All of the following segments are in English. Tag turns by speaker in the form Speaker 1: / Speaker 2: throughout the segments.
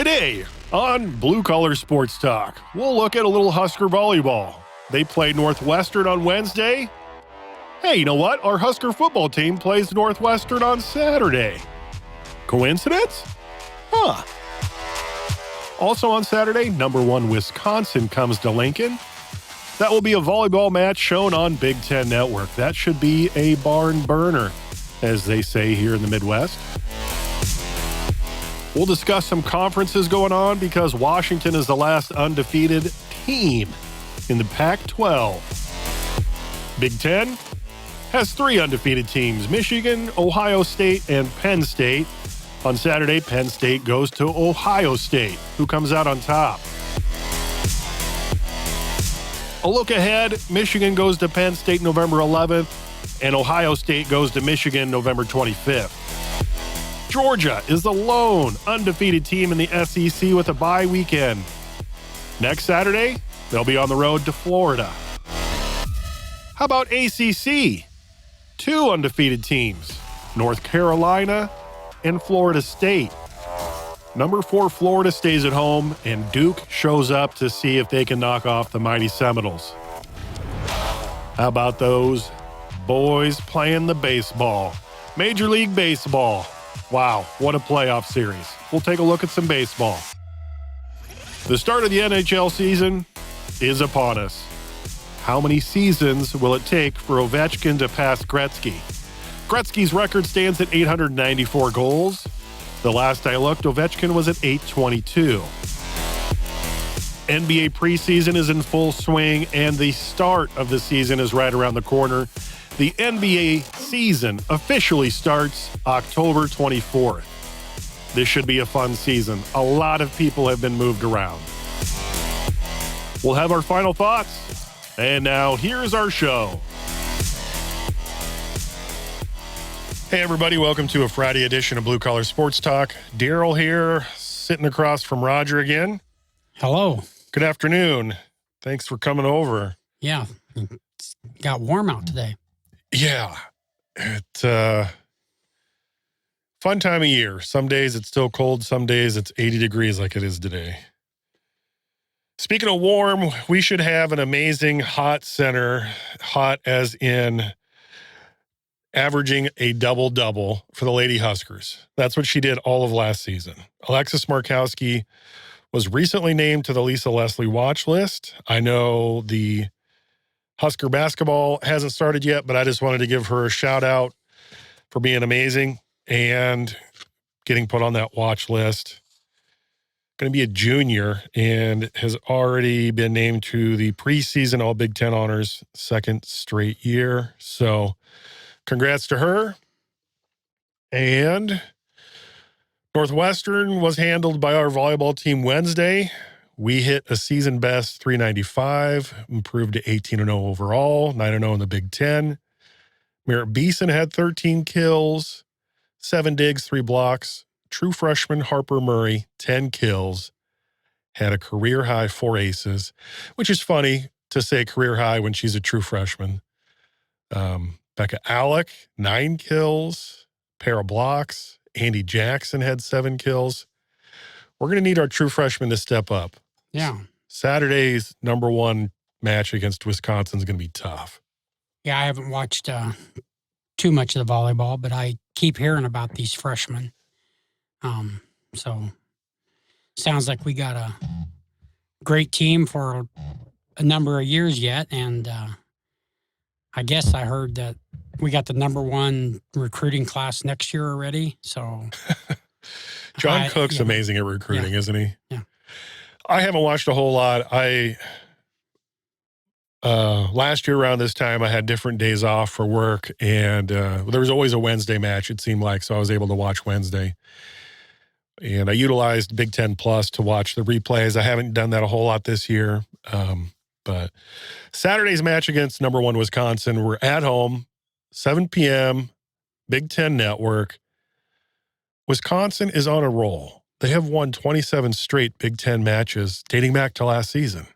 Speaker 1: Today on Blue Collar Sports Talk, we'll look at a little Husker Volleyball. They played Northwestern on Wednesday. Hey, you know what? Our Husker Football team plays Northwestern on Saturday. Coincidence? Huh. Also on Saturday, number 1 Wisconsin comes to Lincoln. That will be a volleyball match shown on Big Ten Network. That should be a barn burner, as they say here in the Midwest. We'll discuss some conferences going on because Washington is the last undefeated team in the Pac-12. Big Ten has 3 undefeated teams, Michigan, Ohio State, and Penn State. On Saturday, Penn State goes to Ohio State. Who comes out on top? A look ahead, Michigan goes to Penn State November 11th, and Ohio State goes to Michigan November 25th. Georgia is the lone undefeated team in the SEC with a bye weekend. Next Saturday, they'll be on the road to Florida. How about ACC? 2 undefeated teams, North Carolina and Florida State. Number 4 Florida stays at home, and Duke shows up to see if they can knock off the mighty Seminoles. How about those boys playing the baseball? Major League Baseball. Wow, what a playoff series. We'll take a look at some baseball. The start of the NHL season is upon us. How many seasons will it take for Ovechkin to pass Gretzky? Gretzky's record stands at 894 goals. The last I looked, Ovechkin was at 822. NBA preseason is in full swing, and the start of the season is right around the corner. The NBA season officially starts October 24th. This should be a fun season. A lot of people have been moved around. We'll have our final thoughts. And now, here's our show. Hey, everybody. Welcome to a Friday edition of Blue Collar Sports Talk. Darrell here, sitting across from Roger again.
Speaker 2: Hello.
Speaker 1: Good afternoon. Thanks for coming over.
Speaker 2: Yeah, it got warm out today.
Speaker 1: Yeah, it's fun time of year. Some days it's still cold. Some days it's 80 degrees like it is today. Speaking of warm, we should have an amazing hot center, hot as in averaging a double-double for the Lady Huskers. That's what she did all of last season. Alexis Markowski was recently named to the Lisa Leslie watch list. I know the Husker basketball hasn't started yet, but I just wanted to give her a shout out for being amazing and getting put on that watch list. Going to be a junior and has already been named to the preseason All Big Ten honors 2nd straight year. So congrats to her. And Northwestern was handled by our volleyball team Wednesday. We hit a season best 395, improved to 18-0 overall, 9-0 in the Big Ten. Merritt Beeson had 13 kills, 7 digs, 3 blocks. True freshman Harper Murray, 10 kills, had a career high 4 aces, which is funny to say career high when she's a true freshman. Becca Alec, 9 kills, pair of blocks. Andy Jackson had 7 kills. We're going to need our true freshmen to step up.
Speaker 2: Yeah.
Speaker 1: Saturday's number 1 match against Wisconsin is going to be tough.
Speaker 2: Yeah, I haven't watched too much of the volleyball, but I keep hearing about these freshmen. So sounds like we got a great team for a number of years yet. And I guess I heard that we got the number 1 recruiting class next year already. So
Speaker 1: John Cook's amazing at recruiting, isn't he?
Speaker 2: Yeah.
Speaker 1: I haven't watched a whole lot. Last year around this time, I had different days off for work, and there was always a Wednesday match, it seemed like, so I was able to watch Wednesday. And I utilized Big Ten Plus to watch the replays. I haven't done that a whole lot this year. But Saturday's match against number 1 Wisconsin, we're at home, 7 p.m., Big Ten Network. Wisconsin is on a roll. They have won 27 straight Big Ten matches dating back to last season.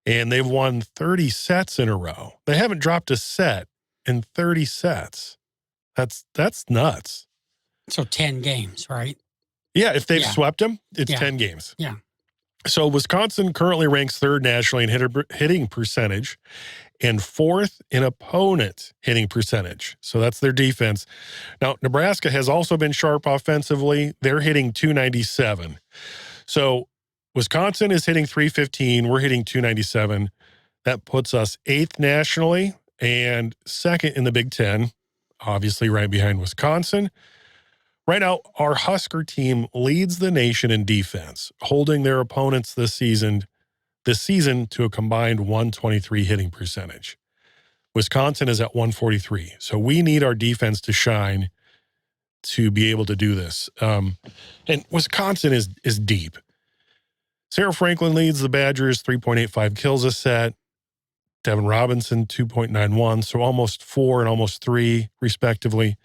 Speaker 1: And they've won 30 sets in a row. They haven't dropped a set in 30 sets. That's nuts.
Speaker 2: So 10 games, right?
Speaker 1: Yeah, if they've
Speaker 2: Yeah.
Speaker 1: swept them, it's
Speaker 2: Yeah.
Speaker 1: 10 games.
Speaker 2: Yeah.
Speaker 1: So Wisconsin currently ranks third nationally in hitting percentage and fourth in opponent hitting percentage. So that's their defense. Now, Nebraska has also been sharp offensively. They're hitting 297. So Wisconsin is hitting 315. We're hitting 297. That puts us eighth nationally and second in the Big Ten, obviously right behind Wisconsin. Right now, our Husker team leads the nation in defense, holding their opponents this season to a combined 123 hitting percentage. Wisconsin is at 143. So we need our defense to shine to be able to do this. And Wisconsin is deep. Sarah Franklin leads the Badgers, 3.85 kills a set. Devin Robinson, 2.91. So almost 4 and almost 3, respectively.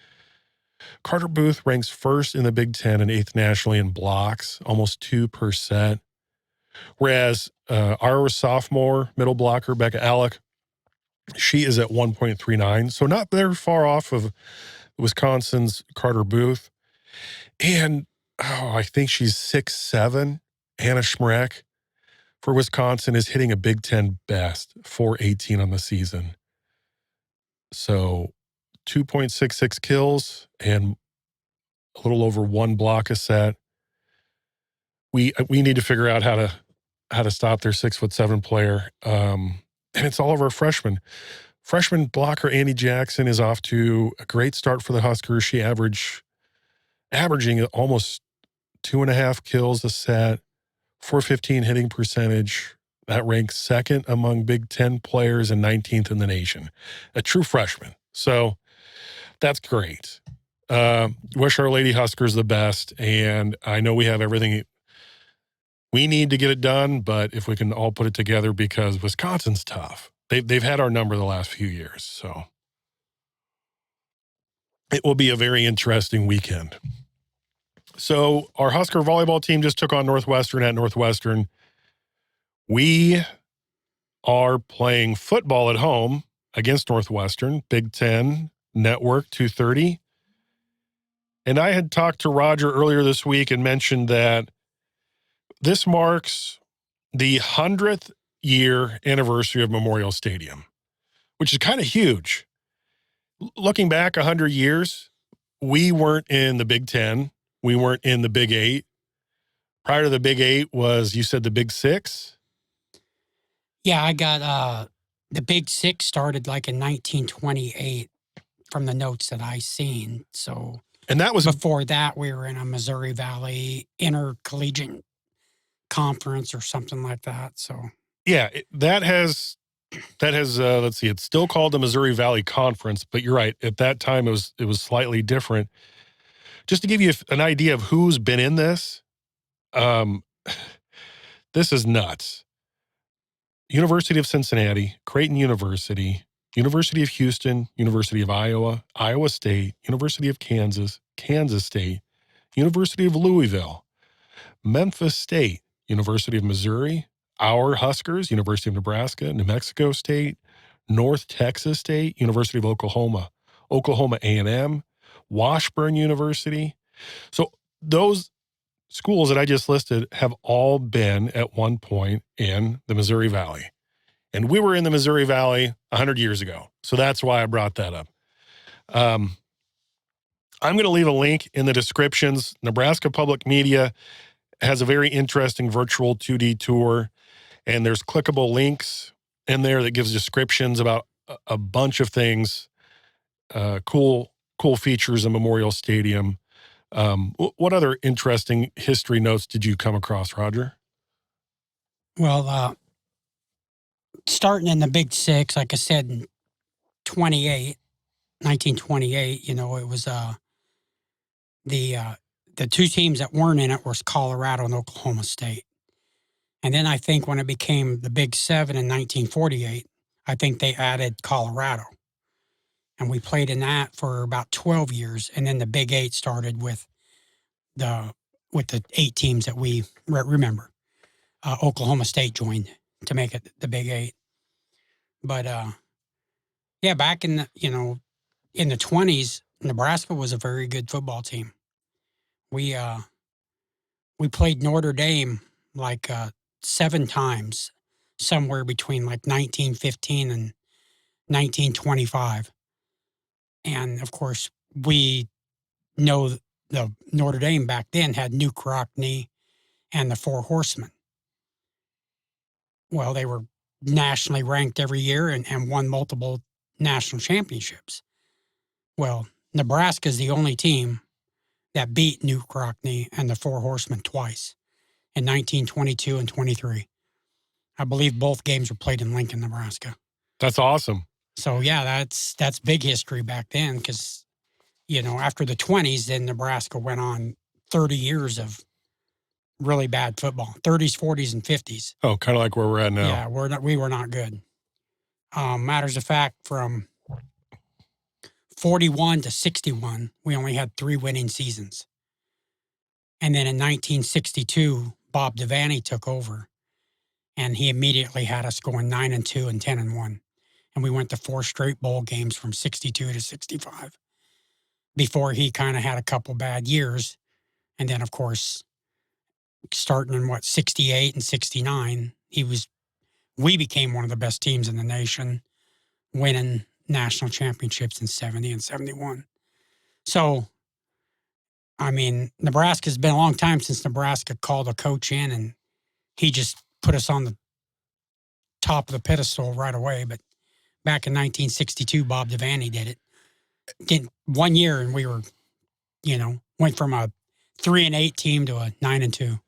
Speaker 1: Carter Booth ranks first in the Big Ten and eighth nationally in blocks, almost 2%. Whereas our sophomore middle blocker, Becca Alec, she is at 1.39. So not very far off of Wisconsin's Carter Booth. And I think she's 6'7". Hannah Schmreck for Wisconsin is hitting a Big Ten best, 418 on the season. So 2.66 kills and a little over 1 block a set. We need to figure out how to stop their 6'7" player. And it's all of our freshmen. Freshman blocker Andy Jackson is off to a great start for the Huskers. She averaging almost 2.5 kills a set, 415 hitting percentage. That ranks second among Big Ten players and 19th in the nation. A true freshman. So that's great. Wish our Lady Huskers the best. And I know we have everything we need to get it done, but if we can all put it together, because Wisconsin's tough. They've had our number the last few years. So it will be a very interesting weekend. So our Husker volleyball team just took on Northwestern at Northwestern. We are playing football at home against Northwestern, Big Ten Network, 2:30. And I had talked to Roger earlier this week and mentioned that this marks the 100th year anniversary of Memorial Stadium, which is kind of huge. Looking back 100 years, we weren't in the Big Ten. We weren't in the Big Eight. Prior to the Big Eight was, you said, the Big Six?
Speaker 2: Yeah, I got the Big Six started like in 1928 from the notes that I seen. So,
Speaker 1: and that was
Speaker 2: before that, we were in a Missouri Valley Intercollegiate Conference or something like that. So,
Speaker 1: yeah, that has let's see, it's still called the Missouri Valley Conference, but you're right. At that time, it was slightly different. Just to give you an idea of who's been in this, this is nuts. University of Cincinnati, Creighton University, University of Houston, University of Iowa, Iowa State, University of Kansas, Kansas State, University of Louisville, Memphis State, University of Missouri, our Huskers, University of Nebraska, New Mexico State, North Texas State, University of Oklahoma, Oklahoma A&M, Washburn University. So those schools that I just listed have all been at one point in the Missouri Valley. And we were in the Missouri Valley 100 years ago. So that's why I brought that up. I'm going to leave a link in the descriptions. Nebraska Public Media has a very interesting virtual 2D tour, and there's clickable links in there that gives descriptions about a bunch of things, cool features in Memorial Stadium. What other interesting history notes did you come across, Roger?
Speaker 2: well, starting in the Big Six, like I said, in 1928, it was the two teams that weren't in it was Colorado and Oklahoma State. And then I think when it became the Big Seven in 1948, I think they added Colorado. And we played in that for about 12 years. And then the Big Eight started with the 8 teams that we remember. Oklahoma State joined to make it the Big Eight. But yeah, back in the in the 20s, Nebraska was a very good football team. We we played Notre Dame like 7 times, somewhere between like 1915 and 1925. And of course, we know the Notre Dame back then had New Crockney and the Four Horsemen. Well, they were nationally ranked every year and won multiple national championships. Well, Nebraska is the only team that beat New Crockney and the Four Horsemen twice in 1922 and 23. I believe both games were played in Lincoln, Nebraska.
Speaker 1: That's awesome.
Speaker 2: So, yeah, that's big history back then because, after the 20s, then Nebraska went on 30 years of really bad football, 30s, 40s, and 50s.
Speaker 1: Oh, kind of like where we're at now.
Speaker 2: Yeah, we were not good. Matters of fact, from 41 to 61, we only had 3 winning seasons. And then in 1962, Bob Devaney took over, and he immediately had us going 9-2 and 10-1. And we went to 4 straight bowl games from 62 to 65 before he kind of had a couple bad years. And then, of course, starting in 68 and 69, we became one of the best teams in the nation, winning national championships in 70 and 71. So, I mean, Nebraska's been a long time since Nebraska called a coach in, and he just put us on the top of the pedestal right away. But back in 1962, Bob Devaney did it. Did 1 year, and we were, went from a 3-8 team to a 9-2.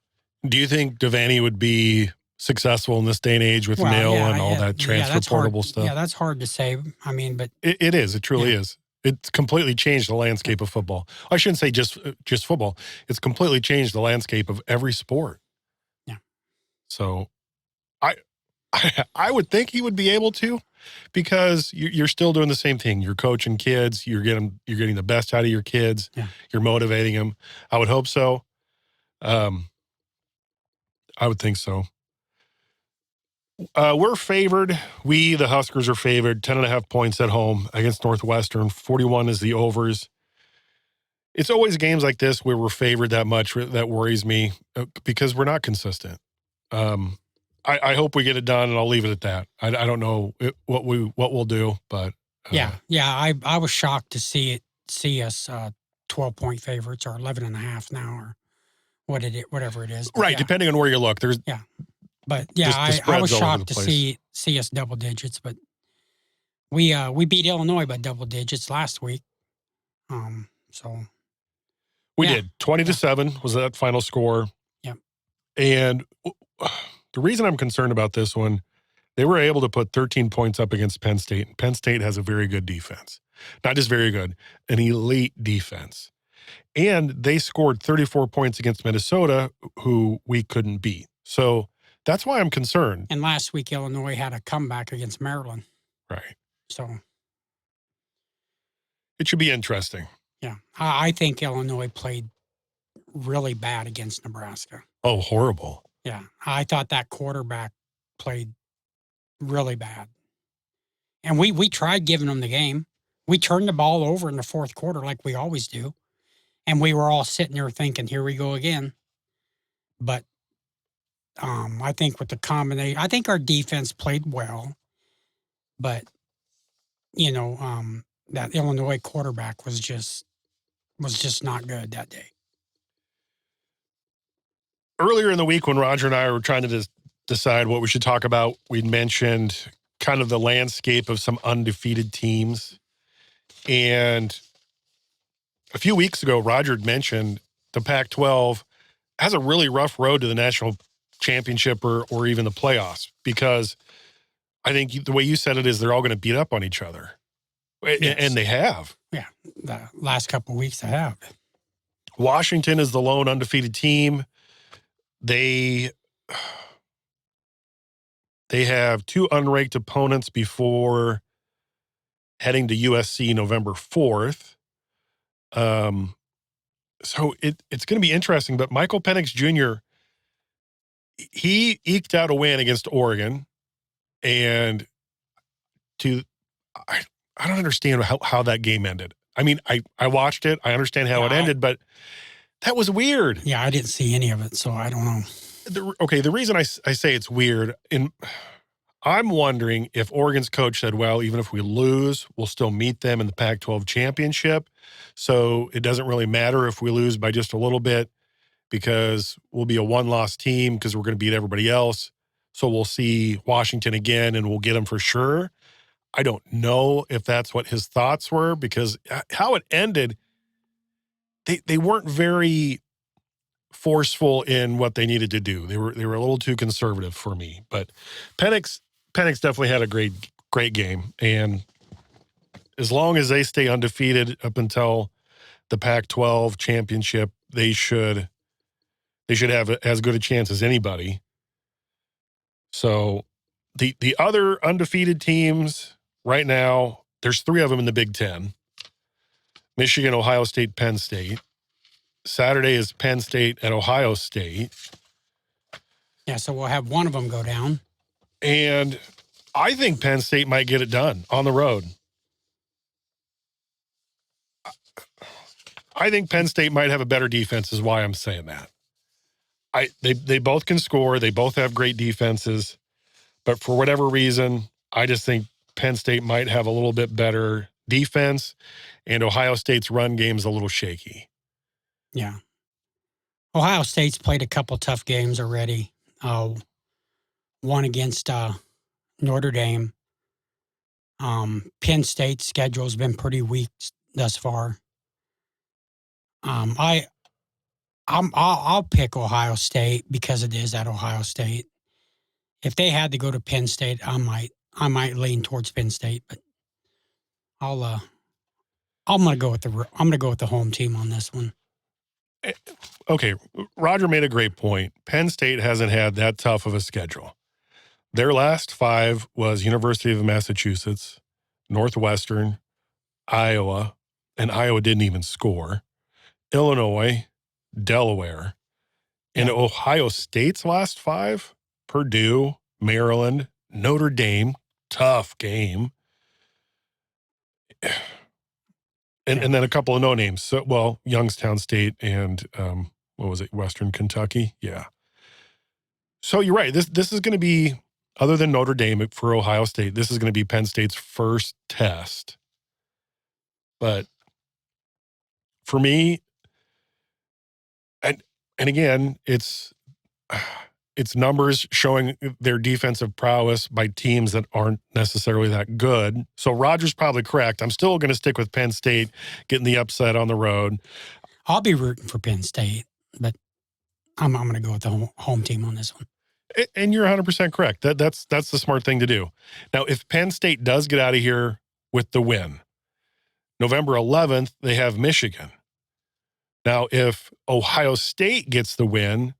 Speaker 1: Do you think Devaney would be successful in this day and age with NIL and all that transfer portable stuff?
Speaker 2: Yeah, that's hard to say. I mean, but
Speaker 1: it is. It truly is. It's completely changed the landscape of football. I shouldn't say just football. It's completely changed the landscape of every sport.
Speaker 2: Yeah.
Speaker 1: So, I would think he would be able to, because you're still doing the same thing. You're coaching kids. You're getting the best out of your kids.
Speaker 2: Yeah.
Speaker 1: You're motivating them. I would hope so. I would think so. We're favored. We, the Huskers, are favored. 10.5 points at home against Northwestern. 41 is the overs. It's always games like this where we're favored that much that worries me, because we're not consistent. I hope we get it done, and I'll leave it at that. I don't know what we'll do, but
Speaker 2: yeah. I was shocked to see us 12-point favorites, or 11.5 now, or whatever it is. But
Speaker 1: right, depending on where you look. There's
Speaker 2: But I was shocked to see us double digits, but we beat Illinois by double digits last week. So
Speaker 1: we did 20-7 was that final score.
Speaker 2: Yep.
Speaker 1: And the reason I'm concerned about this one, they were able to put 13 points up against Penn State. And Penn State has a very good defense, not just very good, an elite defense. And they scored 34 points against Minnesota, who we couldn't beat. So that's why I'm concerned.
Speaker 2: And last week, Illinois had a comeback against Maryland.
Speaker 1: Right.
Speaker 2: So
Speaker 1: it should be interesting.
Speaker 2: Yeah. I think Illinois played really bad against Nebraska.
Speaker 1: Oh, horrible.
Speaker 2: Yeah. I thought that quarterback played really bad. And we tried giving them the game. We turned the ball over in the fourth quarter like we always do. And we were all sitting there thinking, here we go again. But I think with the combination, I think our defense played well. But, that Illinois quarterback was just not good that day.
Speaker 1: Earlier in the week, when Roger and I were trying to decide what we should talk about, we'd mentioned kind of the landscape of some undefeated teams. And a few weeks ago, Roger had mentioned the Pac-12 has a really rough road to the national championship or even the playoffs, because I think the way you said it is they're all going to beat up on each other. Yes. And they have.
Speaker 2: Yeah, the last couple of weeks they have.
Speaker 1: Washington is the lone undefeated team. They have 2 unranked opponents before heading to USC November 4th. So it's going to be interesting. But Michael Penix Jr., he eked out a win against Oregon, and I don't understand how that game ended. I mean, I watched it. I understand how it ended, but That was weird.
Speaker 2: Yeah, I didn't see any of it, so I don't know.
Speaker 1: The reason I say it's weird, I'm wondering if Oregon's coach said, well, even if we lose, we'll still meet them in the Pac-12 championship. So it doesn't really matter if we lose by just a little bit because we'll be a one-loss team because we're going to beat everybody else. So we'll see Washington again and we'll get them for sure. I don't know if that's what his thoughts were because how it ended, they weren't very forceful in what they needed to do. They were a little too conservative for me. But Penix definitely had a great game, and as long as they stay undefeated up until the Pac-12 championship, they should have as good a chance as anybody. So the other undefeated teams right now, there's 3 of them in the Big Ten: Michigan, Ohio State, Penn State. Saturday is Penn State at Ohio State.
Speaker 2: Yeah, so we'll have one of them go down.
Speaker 1: And I think Penn State might get it done on the road. I think Penn State might have a better defense is why I'm saying that. They both can score. They both have great defenses. But for whatever reason, I just think Penn State might have a little bit better defense, and Ohio State's run game's a little shaky.
Speaker 2: Yeah. Ohio State's played a couple tough games already. One against Notre Dame. Penn State's schedule's been pretty weak thus far. I'll pick Ohio State because it is at Ohio State. If they had to go to Penn State, I might lean towards Penn State, but I'm gonna go with the home team on this one.
Speaker 1: Okay, Roger made a great point. Penn State hasn't had that tough of a schedule. Their last 5 was University of Massachusetts, Northwestern, Iowa, and Iowa didn't even score, Illinois, Delaware, and Ohio State's last 5, Purdue, Maryland, Notre Dame, tough game, and then a couple of no names. So, well, Youngstown State and what was it, Western Kentucky? Yeah. So you're right. This is going to be, other than Notre Dame for Ohio State, this is going to be Penn State's first test. But for me, and again, it's numbers showing their defensive prowess by teams that aren't necessarily that good. So Roger's probably correct. I'm still going to stick with Penn State getting the upset on the road.
Speaker 2: I'll be rooting for Penn State, but I'm going to go with the home team on this one.
Speaker 1: And you're 100% correct. That's the smart thing to do. Now, if Penn State does get out of here with the win, November 11th, they have Michigan. Now, if Ohio State gets the win,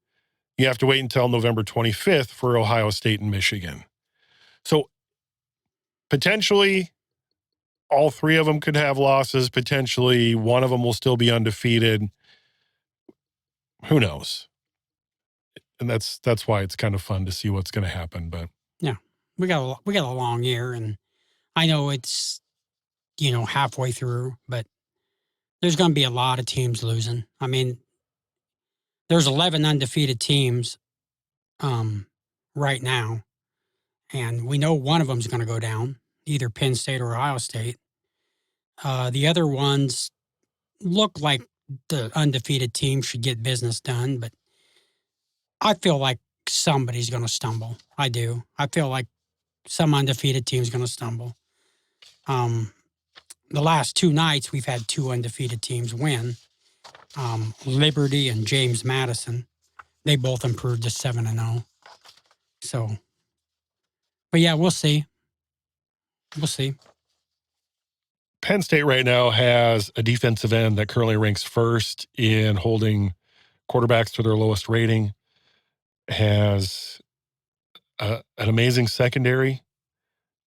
Speaker 1: you have to wait until November 25th for Ohio State and Michigan. So potentially all 3 of them could have losses. Potentially one of them will still be undefeated. Who knows? And that's why it's kind of fun to see what's going to happen. But
Speaker 2: yeah, we got a long year, and I know it's halfway through, but there's going to be a lot of teams losing. I mean, there's 11 undefeated teams right now, and we know one of them is going to go down, either Penn State or Ohio State. The other ones look like the undefeated team should get business done, but I feel like somebody's going to stumble. I do. I feel like some undefeated team's going to stumble. The last 2 nights, we've had 2 undefeated teams win. Liberty and James Madison, they both improved to 7-0. So, but yeah, we'll see. We'll see.
Speaker 1: Penn State right now has a defensive end that currently ranks first in holding quarterbacks to their lowest rating, has an amazing secondary,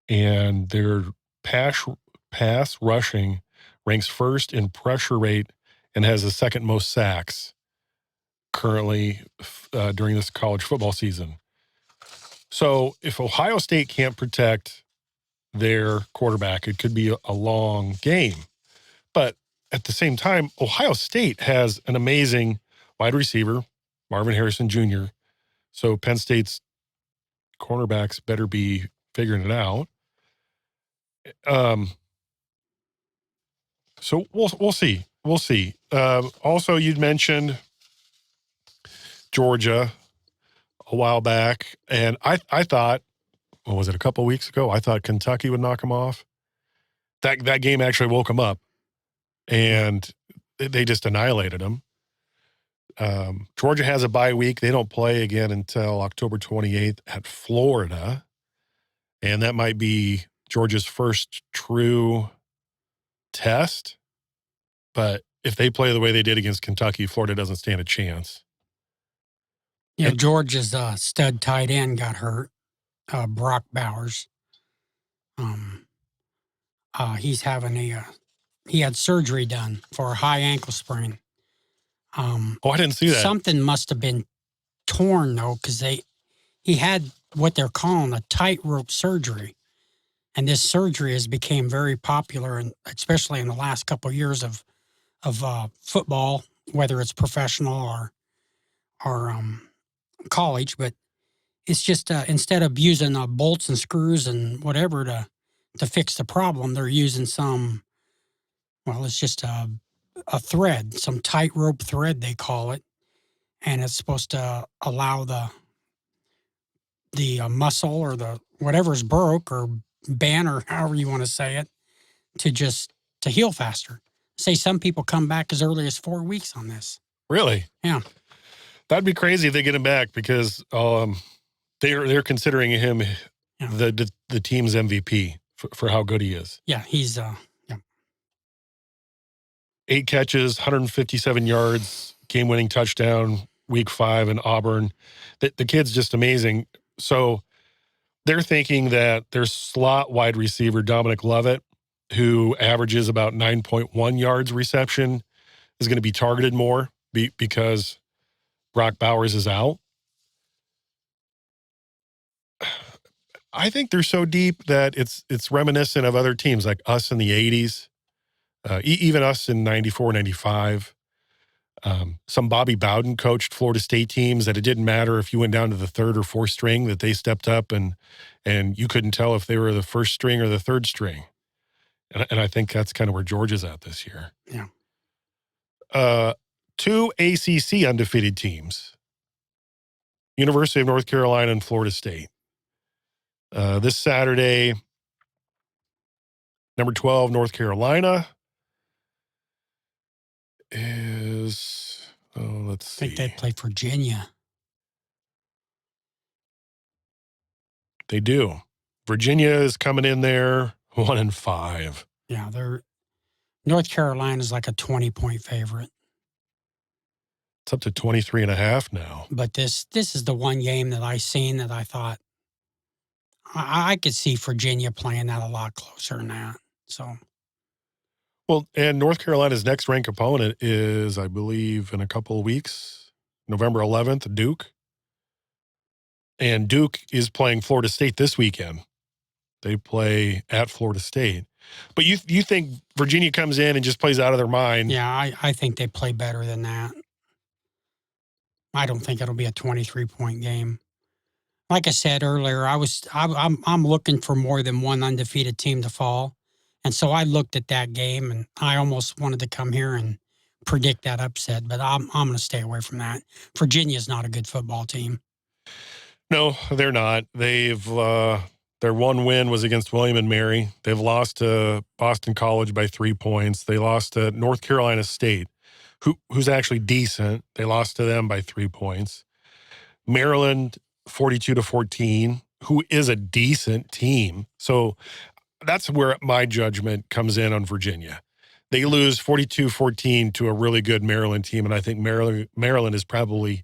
Speaker 1: and their pass rushing ranks first in pressure rate and has the second most sacks currently during this college football season. So if Ohio State can't protect their quarterback, it could be a long game. But at the same time, Ohio State has an amazing wide receiver, Marvin Harrison Jr. So Penn State's cornerbacks better be figuring it out. So we'll see. We'll see. Also, you'd mentioned Georgia a while back, and I thought, what was it, a couple of weeks ago? I thought Kentucky would knock them off. That game actually woke them up, and they just annihilated them. Georgia has a bye week. They don't play again until October 28th at Florida, and that might be Georgia's first true test. But if they play the way they did against Kentucky, Florida doesn't stand a chance.
Speaker 2: Yeah, Georgia's stud tight end got hurt, Brock Bowers. He's having he had surgery done for a high ankle sprain.
Speaker 1: I didn't see that.
Speaker 2: Something must have been torn though, because he had what they're calling a tightrope surgery, and this surgery has become very popular, and especially in the last couple of years of football, whether it's professional or college. But it's just instead of using bolts and screws and whatever to fix the problem, they're using it's just a thread, some tightrope thread they call it, and it's supposed to allow the muscle or the whatever's broke or bent or however you want to say it to heal faster. Say some people come back as early as 4 weeks on this.
Speaker 1: Really?
Speaker 2: Yeah.
Speaker 1: That'd be crazy if they get him back, because they're considering him the team's MVP for how good he is.
Speaker 2: Yeah, he's
Speaker 1: 8 catches, 157 yards, game-winning touchdown, week 5 in Auburn. The kid's just amazing. So they're thinking that their slot wide receiver, Dominic Lovett, who averages about 9.1 yards reception, is going to be targeted more because Brock Bowers is out. I think they're so deep that it's reminiscent of other teams like us in the 80s, even us in 94, 95. Some Bobby Bowden coached Florida State teams that it didn't matter if you went down to the 3rd or 4th string, that they stepped up and you couldn't tell if they were the 1st string or the 3rd string. And I think that's kind of where Georgia's at this year.
Speaker 2: Yeah.
Speaker 1: 2 ACC undefeated teams, University of North Carolina and Florida State. This Saturday, number 12, North Carolina is, let's see.
Speaker 2: I think they play Virginia.
Speaker 1: They do. Virginia is coming in there 1-5.
Speaker 2: Yeah, North Carolina's like a 20-point favorite.
Speaker 1: It's up to 23.5 now.
Speaker 2: But this is the one game that I seen that I thought I could see Virginia playing that a lot closer than that. So,
Speaker 1: well, and North Carolina's next ranked opponent is, I believe, in a couple of weeks, November 11th, Duke. And Duke is playing Florida State this weekend. They play at Florida State. But you think Virginia comes in and just plays out of their mind?
Speaker 2: Yeah, I think they play better than that. I don't think it'll be a 23-point game. Like I said earlier, I'm looking for more than one undefeated team to fall. And so I looked at that game and I almost wanted to come here and predict that upset, but I'm going to stay away from that. Virginia's not a good football team.
Speaker 1: No, they're not. They've their one win was against William and Mary. They've lost to Boston College by 3 points. They lost to North Carolina State, who's actually decent. They lost to them by 3 points. Maryland 42-14, who is a decent team. So that's where my judgment comes in on Virginia. They lose 42-14 to a really good Maryland team, and I think Maryland is probably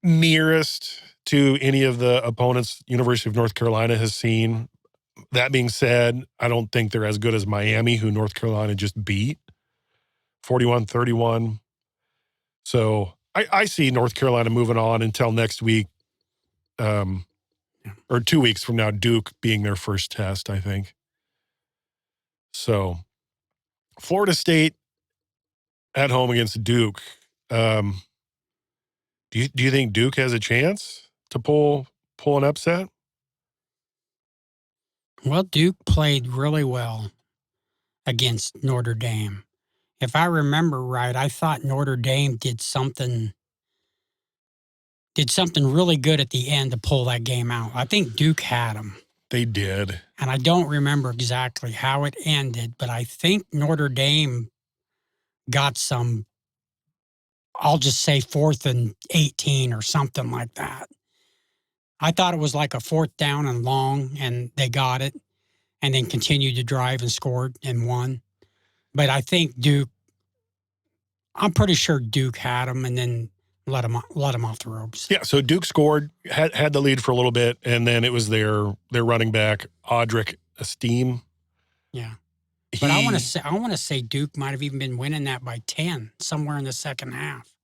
Speaker 1: nearest to any of the opponents University of North Carolina has seen. That being said, I don't think they're as good as Miami, who North Carolina just beat 41-31. So I see North Carolina moving on until next week, or 2 weeks from now, Duke being their first test, I think. So Florida State at home against Duke. Do you think Duke has a chance to pull an upset?
Speaker 2: Well, Duke played really well against Notre Dame. If I remember right, I thought Notre Dame did something really good at the end to pull that game out. I think Duke had them.
Speaker 1: They did.
Speaker 2: And I don't remember exactly how it ended, but I think Notre Dame got some, I'll just say 4th and 18 or something like that. I thought it was like a 4th down and long, and they got it and then continued to drive and scored and won. But I think I'm pretty sure Duke had them and then let them off the ropes.
Speaker 1: Yeah, so Duke scored, had the lead for a little bit, and then it was their running back, Audric Esteem.
Speaker 2: Yeah. But I want to say Duke might have even been winning that by 10 somewhere in the second half.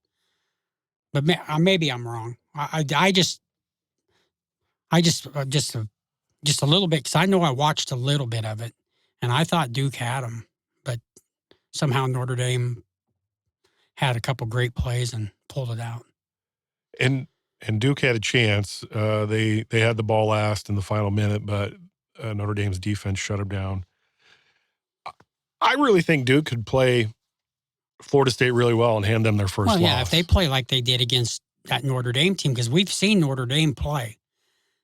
Speaker 2: But maybe I'm wrong. I just a little bit, because I know I watched a little bit of it, and I thought Duke had them, but somehow Notre Dame had a couple great plays and pulled it out.
Speaker 1: And Duke had a chance. They had the ball last in the final minute, but Notre Dame's defense shut them down. I really think Duke could play Florida State really well and hand them their first loss.
Speaker 2: Well, yeah, if they play like they did against that Notre Dame team, because we've seen Notre Dame play,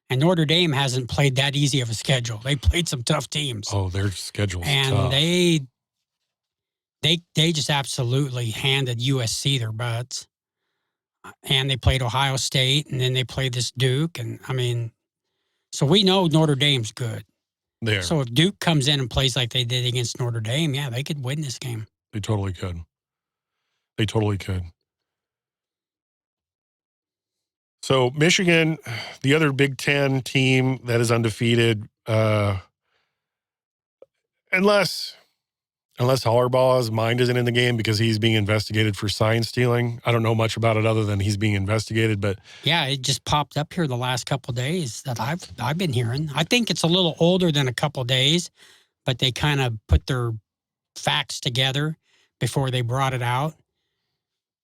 Speaker 2: and Notre Dame hasn't played that easy of a schedule. They played some tough teams.
Speaker 1: Oh, their schedule's
Speaker 2: and
Speaker 1: tough.
Speaker 2: They just absolutely handed USC their butts. And they played Ohio State, and then they played this Duke. And, I mean, so we know Notre Dame's good.
Speaker 1: There.
Speaker 2: So if Duke comes in and plays like they did against Notre Dame, yeah, they could win this game.
Speaker 1: They totally could. They totally could. So Michigan, the other Big Ten team that is undefeated, unless Harbaugh's mind isn't in the game because he's being investigated for sign stealing. I don't know much about it other than he's being investigated, but
Speaker 2: yeah, it just popped up here the last couple of days that I've been hearing. I think it's a little older than a couple of days, but they kind of put their facts together before they brought it out.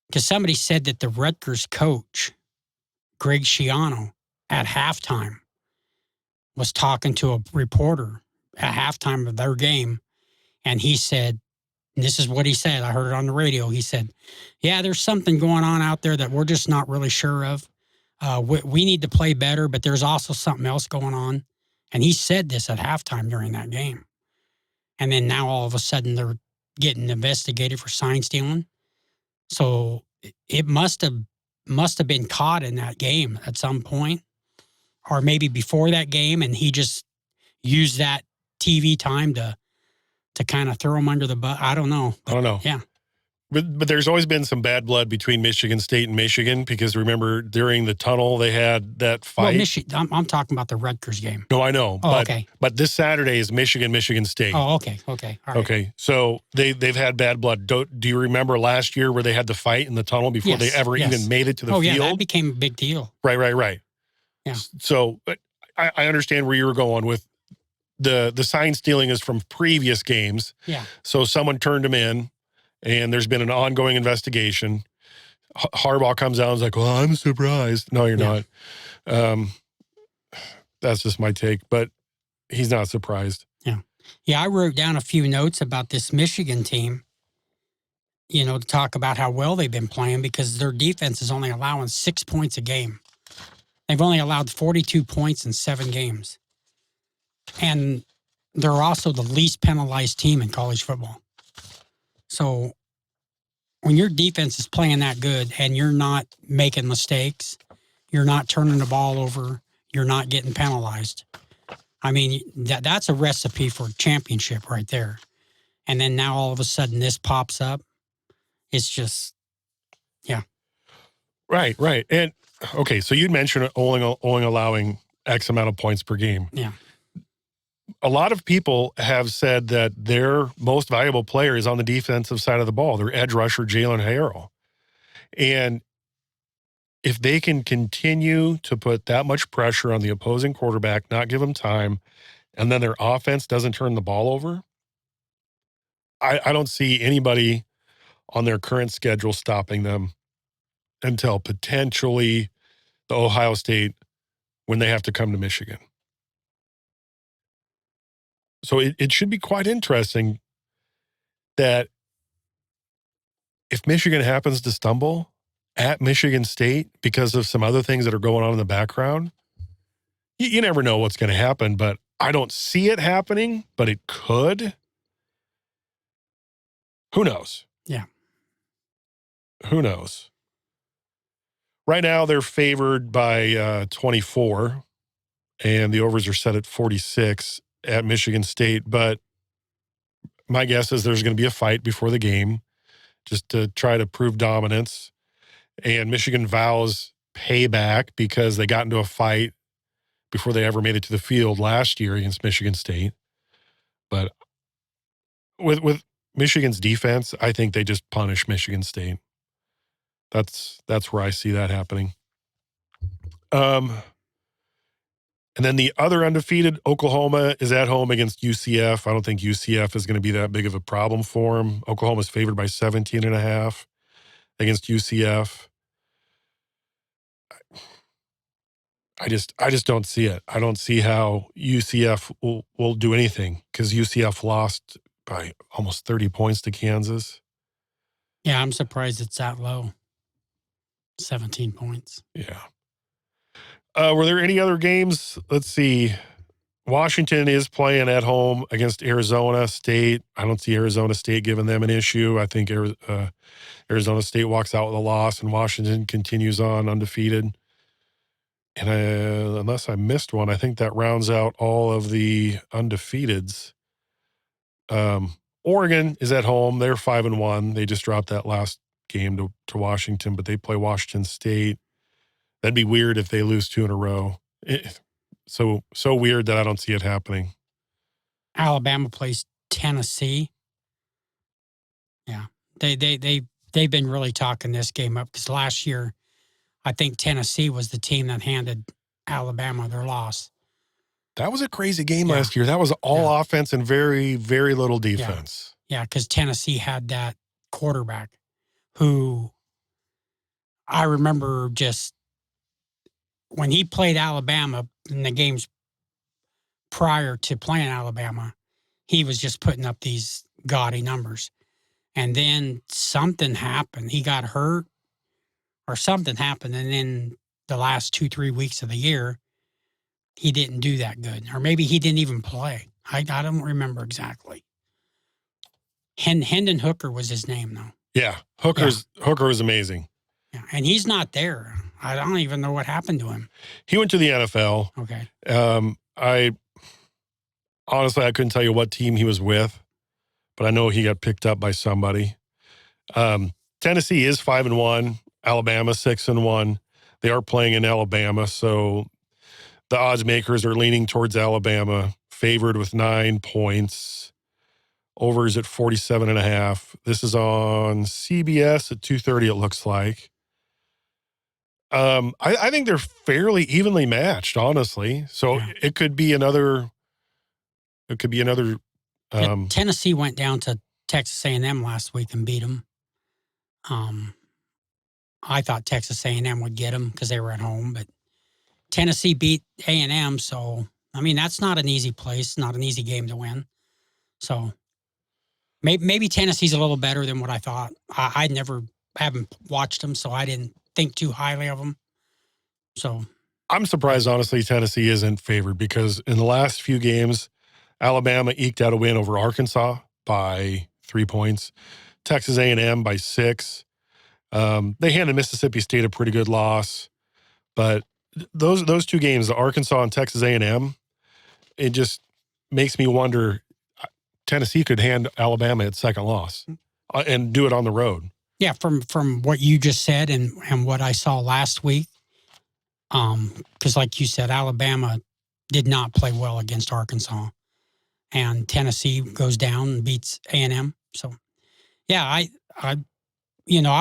Speaker 2: Because somebody said that the Rutgers coach, Greg Schiano, at halftime was talking to a reporter at halftime of their game. And he said, and this is what he said, I heard it on the radio. He said, yeah, there's something going on out there that we're just not really sure of. We need to play better, but there's also something else going on. And he said this at halftime during that game. And then now all of a sudden they're getting investigated for sign stealing. So it must have been caught in that game at some point, or maybe before that game, and he just used that TV time to kind of throw him under the bus. I don't know.
Speaker 1: I don't know.
Speaker 2: Yeah.
Speaker 1: But there's always been some bad blood between Michigan State and Michigan, because remember during the tunnel they had that fight.
Speaker 2: Well, I'm talking about the Rutgers game.
Speaker 1: No, I know.
Speaker 2: Oh, okay.
Speaker 1: But this Saturday is Michigan State.
Speaker 2: Oh, okay. All right.
Speaker 1: Okay. So they've had bad blood. Do you remember last year where they had the fight in the tunnel before they ever even made it to the field?
Speaker 2: Oh, yeah, that became a big deal.
Speaker 1: Right.
Speaker 2: Yeah.
Speaker 1: So I understand where you were going with the sign stealing is from previous games.
Speaker 2: Yeah.
Speaker 1: So someone turned them in, and there's been an ongoing investigation. Harbaugh comes out and is like, well, I'm surprised. No, you're not. That's just my take, but he's not surprised.
Speaker 2: Yeah. Yeah, I wrote down a few notes about this Michigan team, to talk about how well they've been playing, because their defense is only allowing 6 points a game. They've only allowed 42 points in 7 games. And they're also the least penalized team in college football. So when your defense is playing that good and you're not making mistakes, you're not turning the ball over, you're not getting penalized. I mean, that's a recipe for a championship right there. And then now all of a sudden this pops up. It's just, yeah.
Speaker 1: Right. And, okay, so you'd mentioned only allowing X amount of points per game.
Speaker 2: Yeah.
Speaker 1: A lot of people have said that their most valuable player is on the defensive side of the ball, their edge rusher, Jalen Harrell. And if they can continue to put that much pressure on the opposing quarterback, not give him time, and then their offense doesn't turn the ball over, I don't see anybody on their current schedule stopping them until potentially the Ohio State when they have to come to Michigan. So it should be quite interesting that if Michigan happens to stumble at Michigan State because of some other things that are going on in the background, you never know what's going to happen, but I don't see it happening, but it could. Who knows?
Speaker 2: Yeah.
Speaker 1: Who knows? Right now, they're favored by 24, and the overs are set at 46 at Michigan State. But my guess is there's going to be a fight before the game just to try to prove dominance. And Michigan vows payback because they got into a fight before they ever made it to the field last year against Michigan State. But with Michigan's defense, I think they just punish Michigan State. That's where I see that happening. And then the other undefeated, Oklahoma, is at home against UCF. I don't think UCF is going to be that big of a problem for them. Oklahoma's favored by 17.5 against UCF. I just don't see it. I don't see how UCF will do anything because UCF lost by almost 30 points to Kansas.
Speaker 2: Yeah, I'm surprised it's that low. 17 points.
Speaker 1: Yeah. Were there any other games? Let's see. Washington is playing at home against Arizona State. I don't see Arizona State giving them an issue. I think Arizona State walks out with a loss and Washington continues on undefeated. And unless I missed one, I think that rounds out all of the undefeateds. Oregon is at home. They're 5-1. They just dropped that last game to Washington, but they play Washington State. That'd be weird if they lose 2 in a row. So weird that I don't see it happening.
Speaker 2: Alabama plays Tennessee. Yeah, they've been really talking this game up because last year, I think Tennessee was the team that handed Alabama their loss.
Speaker 1: That was a crazy game last year. That was all offense and very, very little defense.
Speaker 2: Yeah, because Tennessee had that quarterback who I remember just when he played Alabama in the games prior to playing Alabama, he was just putting up these gaudy numbers. And then something happened. He got hurt or something happened. And then the last 2-3 weeks of the year, he didn't do that good. Or maybe he didn't even play. I don't remember exactly. Hendon Hooker was his name, though.
Speaker 1: Yeah, Hooker was amazing.
Speaker 2: Yeah, and he's not there. I don't even know what happened to him.
Speaker 1: He went to the NFL.
Speaker 2: Okay.
Speaker 1: I couldn't tell you what team he was with, but I know he got picked up by somebody. Tennessee is 5-1. Alabama 6-1. They are playing in Alabama, so the odds makers are leaning towards Alabama, favored with 9 points. Over is at 47.5. This is on CBS at 2:30. It looks like. I think they're fairly evenly matched, honestly. So it could be another. It could be another.
Speaker 2: Tennessee went down to Texas A&M last week and beat them. I thought Texas A&M would get them because they were at home, but Tennessee beat A&M. So I mean, that's not an easy place, not an easy game to win. So maybe Tennessee's a little better than what I thought. I haven't watched them, so I didn't think too highly of them. So
Speaker 1: I'm surprised, honestly, Tennessee isn't favored because in the last few games, Alabama eked out a win over Arkansas by 3 points, Texas A&M by 6. They handed Mississippi State a pretty good loss, but those 2 games, the Arkansas and Texas A&M, it just makes me wonder. Tennessee could hand Alabama its second loss and do it on the road.
Speaker 2: Yeah, from what you just said and what I saw last week, because like you said, Alabama did not play well against Arkansas, and Tennessee goes down and beats A&M. So, yeah, I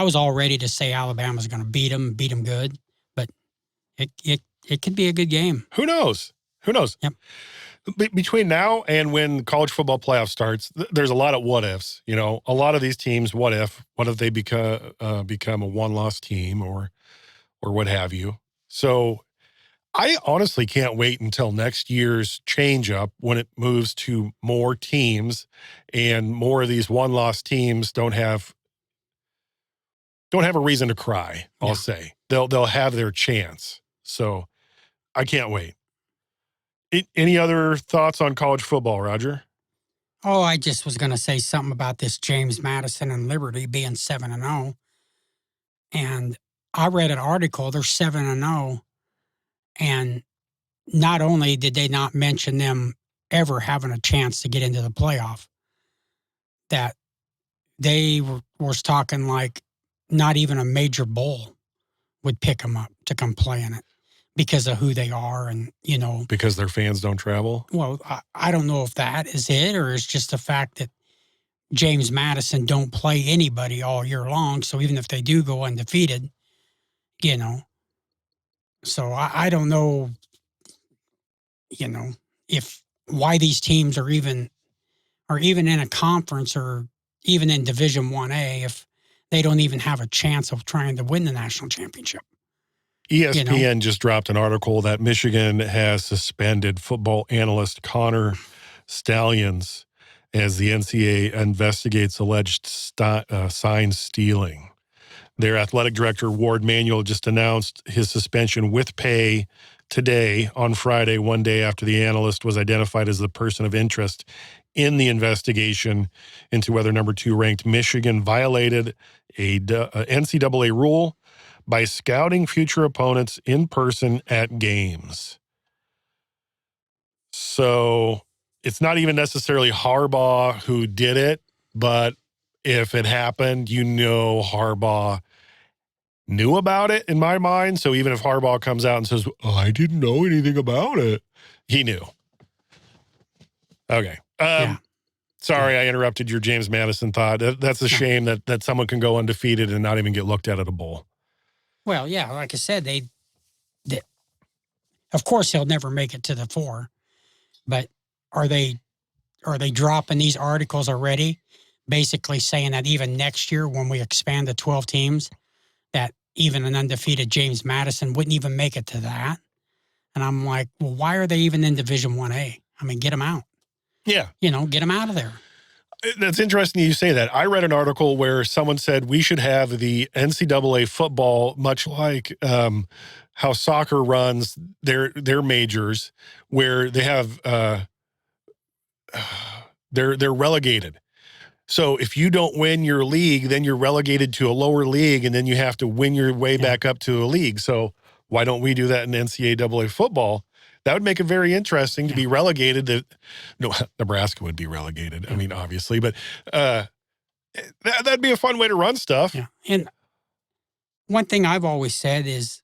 Speaker 2: was all ready to say Alabama's going to beat them good, but it could be a good game.
Speaker 1: Who knows?
Speaker 2: Yep.
Speaker 1: between now and when college football playoff starts, there's a lot of what ifs. You know, a lot of these teams, what if they become a one-loss team or what have you. So I honestly can't wait until next year's change up when it moves to more teams and more of these one-loss teams don't have a reason to cry. I'll say they'll have their chance. So I can't wait. Any other thoughts on college football, Roger?
Speaker 2: Oh, I just was going to say something about this James Madison and Liberty being 7-0. And I read an article, they're 7-0. And not only did they not mention them ever having a chance to get into the playoff, that they was talking like not even a major bowl would pick them up to come play in it because of who they are and,
Speaker 1: Because their fans don't travel?
Speaker 2: Well, I don't know if that is it or it's just the fact that James Madison don't play anybody all year long. So even if they do go undefeated, so I don't know, if why these teams are even in a conference or even in Division 1A if they don't even have a chance of trying to win the national championship.
Speaker 1: ESPN just dropped an article that Michigan has suspended football analyst Connor Stallions as the NCAA investigates alleged sign stealing. Their athletic director, Ward Manuel, just announced his suspension with pay today on Friday, one day after the analyst was identified as the person of interest in the investigation into whether number 2 ranked Michigan violated a NCAA rule by scouting future opponents in person at games. So it's not even necessarily Harbaugh who did it, but if it happened, Harbaugh knew about it in my mind. So even if Harbaugh comes out and says, I didn't know anything about it, he knew. Okay. Sorry, I interrupted your James Madison thought. That's a shame that someone can go undefeated and not even get looked at a bowl.
Speaker 2: Well, yeah, like I said, they of course he'll never make it to the 4, but are they dropping these articles already, basically saying that even next year when we expand to 12 teams, that even an undefeated James Madison wouldn't even make it to that? And I'm like, well, why are they even in Division 1A? I mean, get them out.
Speaker 1: Yeah.
Speaker 2: Get them out of there.
Speaker 1: That's interesting you say that. I read an article where someone said we should have the NCAA football, much like how soccer runs their majors, where they have they're relegated. So if you don't win your league, then you're relegated to a lower league, and then you have to win your way back up to a league. So why don't we do that in NCAA football? That would make it very interesting to be relegated. No, Nebraska would be relegated. I mean, obviously, but that'd be a fun way to run stuff.
Speaker 2: Yeah. And one thing I've always said is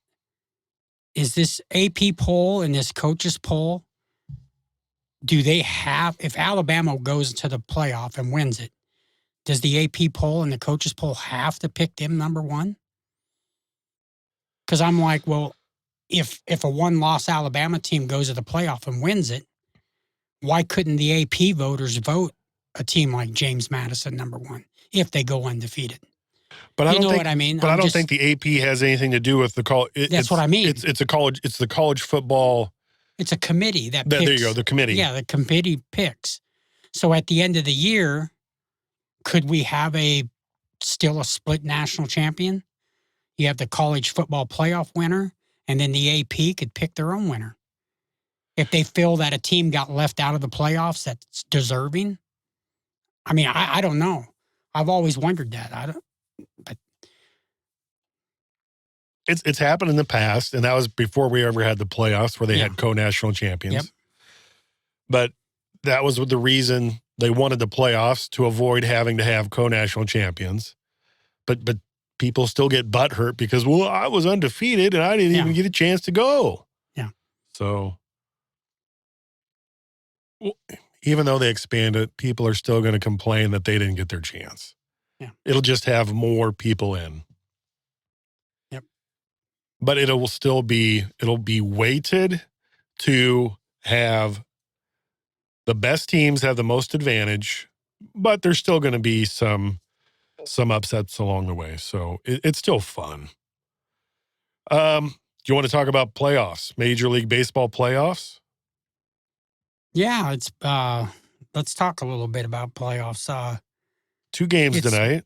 Speaker 2: this AP poll and this coaches poll, do they have, if Alabama goes to the playoff and wins it, does the AP poll and the coaches poll have to pick them number 1? Because I'm like, well, if a one-loss Alabama team goes to the playoff and wins it, why couldn't the AP voters vote a team like James Madison number 1 if they go undefeated?
Speaker 1: But I don't think,
Speaker 2: what I mean?
Speaker 1: But I don't think the AP has anything to do with the college.
Speaker 2: That's what I mean.
Speaker 1: It's the college football.
Speaker 2: It's a committee that picks.
Speaker 1: There you go, the committee.
Speaker 2: Yeah, the committee picks. So at the end of the year, could we have still a split national champion? You have the college football playoff winner, and then the AP could pick their own winner. If they feel that a team got left out of the playoffs that's deserving. I mean, I don't know. I've always wondered that. But
Speaker 1: it's happened in the past, and that was before we ever had the playoffs where they had co-national champions.
Speaker 2: Yep.
Speaker 1: But that was the reason they wanted the playoffs, to avoid having to have co-national champions. But people still get butthurt because, well, I was undefeated and I didn't even get a chance to go.
Speaker 2: Yeah.
Speaker 1: So even though they expand it, people are still going to complain that they didn't get their chance.
Speaker 2: Yeah.
Speaker 1: It'll just have more people in.
Speaker 2: Yep.
Speaker 1: But it'll be weighted to have The best teams have the most advantage, but there's still going to be some upsets along the way. So it's still fun. Do you want to talk about playoffs, Major League Baseball playoffs?
Speaker 2: Yeah, let's talk a little bit about playoffs.
Speaker 1: 2 games tonight.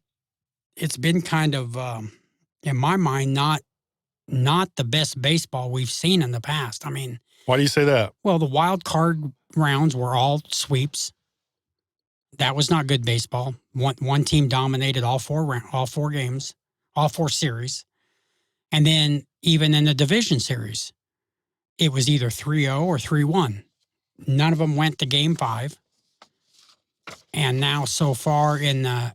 Speaker 2: It's been kind of, in my mind, not the best baseball we've seen in the past. I mean,
Speaker 1: why do you say that?
Speaker 2: Well, the wild card rounds were all sweeps. That was not good baseball. One team dominated all four games, all 4 series. And then even in the division series, it was either 3-0 or 3-1. None of them went to game 5. And now so far in the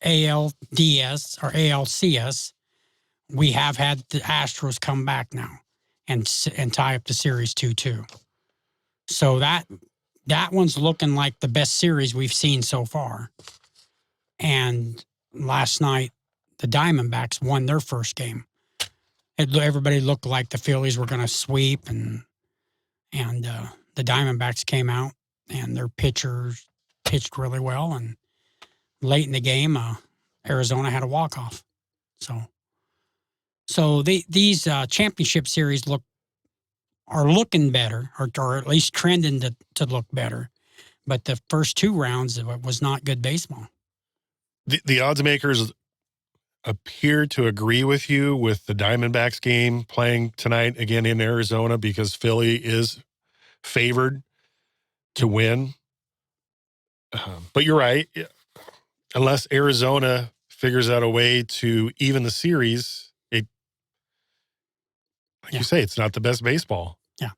Speaker 2: ALDS or ALCS, we have had the Astros come back now and tie up the series 2-2. So that one's looking like the best series we've seen so far. And last night, the Diamondbacks won their first game. Everybody looked like the Phillies were going to sweep, and the Diamondbacks came out, and their pitchers pitched really well. And late in the game, Arizona had a walk-off. So these championship series are looking better, or at least trending to look better. But the first 2 rounds, it was not good baseball.
Speaker 1: The odds makers appear to agree with you with the Diamondbacks game playing tonight again in Arizona, because Philly is favored to win. But you're right. Unless Arizona figures out a way to even the series, you say, it's not the best baseball.
Speaker 2: Yeah.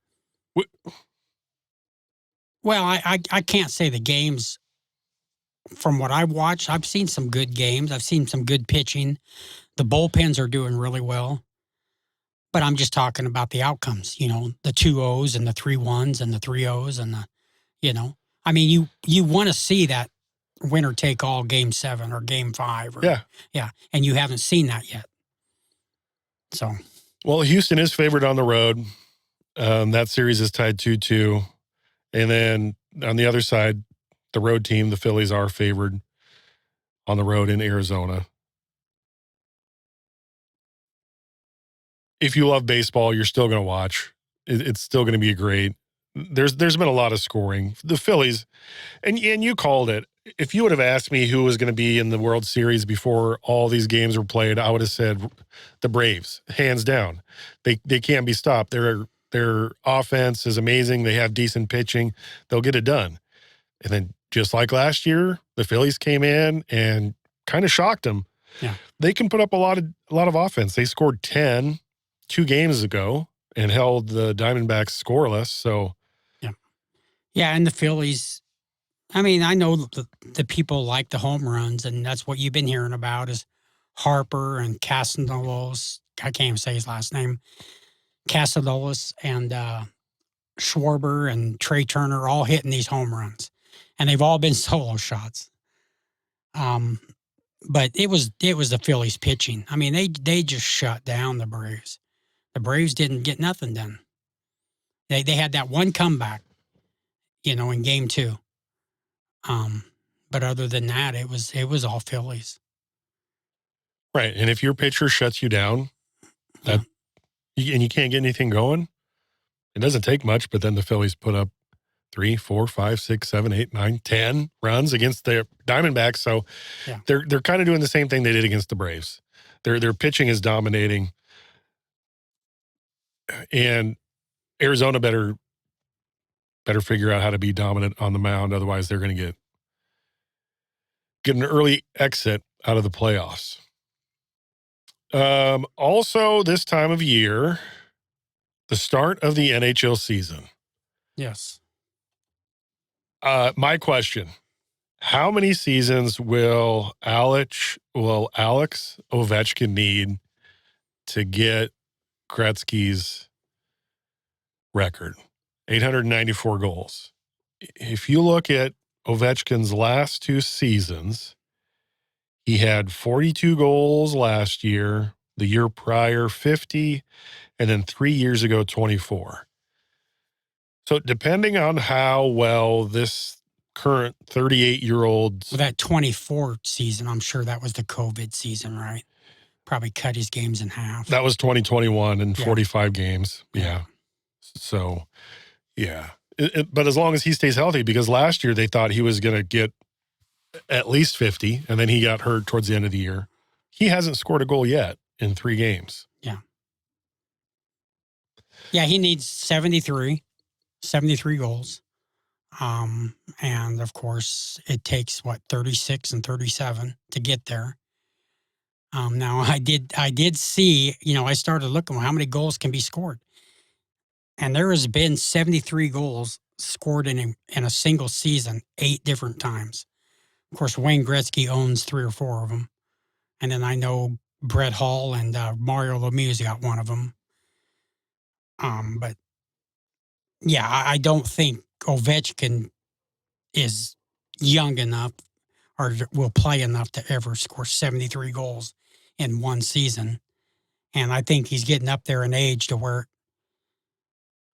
Speaker 2: Well, I can't say the games. From what I've watched, I've seen some good games. I've seen some good pitching. The bullpens are doing really well. But I'm just talking about the outcomes, the 2-0s and the 3-1s and the 3-0s and I mean, you want to see that winner take all game 7 or game 5. Yeah. And you haven't seen that yet. So.
Speaker 1: Well, Houston is favored on the road. That series is tied 2-2. And then on the other side, the road team, the Phillies, are favored on the road in Arizona. If you love baseball, you're still going to watch. It's still going to be great. There's been a lot of scoring. The Phillies, and you called it. If you would have asked me who was going to be in the World Series before all these games were played, I would have said the Braves, hands down. They can't be stopped. Their offense is amazing. They have decent pitching. They'll get it done. And then just like last year, the Phillies came in and kind of shocked them.
Speaker 2: Yeah.
Speaker 1: They can put up a lot of offense. They scored 10 2 games ago and held the Diamondbacks scoreless. So,
Speaker 2: yeah, and the Phillies. I mean, I know the people like the home runs, and that's what you've been hearing about is Harper and Castellanos. I can't even say his last name. Castellanos and Schwarber and Trey Turner all hitting these home runs, and they've all been solo shots. But it was the Phillies pitching. I mean, they just shut down the Braves. The Braves didn't get nothing done. They had that one comeback, in game 2. But other than that, it was all Phillies.
Speaker 1: Right. And if your pitcher shuts you down, and you can't get anything going, it doesn't take much, but then the Phillies put up 3, 4, 5, 6, 7, 8, 9, 10 runs against the Diamondbacks. So they're kind of doing the same thing they did against the Braves. Their pitching is dominating. And Arizona better figure out how to be dominant on the mound. Otherwise, they're going to get an early exit out of the playoffs. Also, this time of year, the start of the NHL season.
Speaker 2: Yes.
Speaker 1: My question, how many seasons will Alex Ovechkin need to get Gretzky's record? 894 goals. If you look at Ovechkin's last 2 seasons, he had 42 goals last year, the year prior 50, and then 3 years ago 24. So depending on how well this current 38-year-old...
Speaker 2: Well, that 24 season, I'm sure that was the COVID season, right? Probably cut his games in half.
Speaker 1: That was 2021 and
Speaker 2: Yeah.
Speaker 1: 45 games. Yeah. So, yeah. But as long as he stays healthy, because last year they thought he was going to get at least 50, and then he got hurt towards the end of the year. He hasn't scored a goal yet in 3 games.
Speaker 2: Yeah. Yeah, he needs 73 goals. And of course it takes 36 and 37 to get there. Now I did see, I started looking how many goals can be scored. And there has been 73 goals scored in a single season 8 different times. Of course, Wayne Gretzky owns 3 or 4 of them. And then I know Brett Hall and Mario Lemieux's got one of them. But yeah, I don't think Ovechkin is young enough or will play enough to ever score 73 goals in one season. And I think he's getting up there in age to where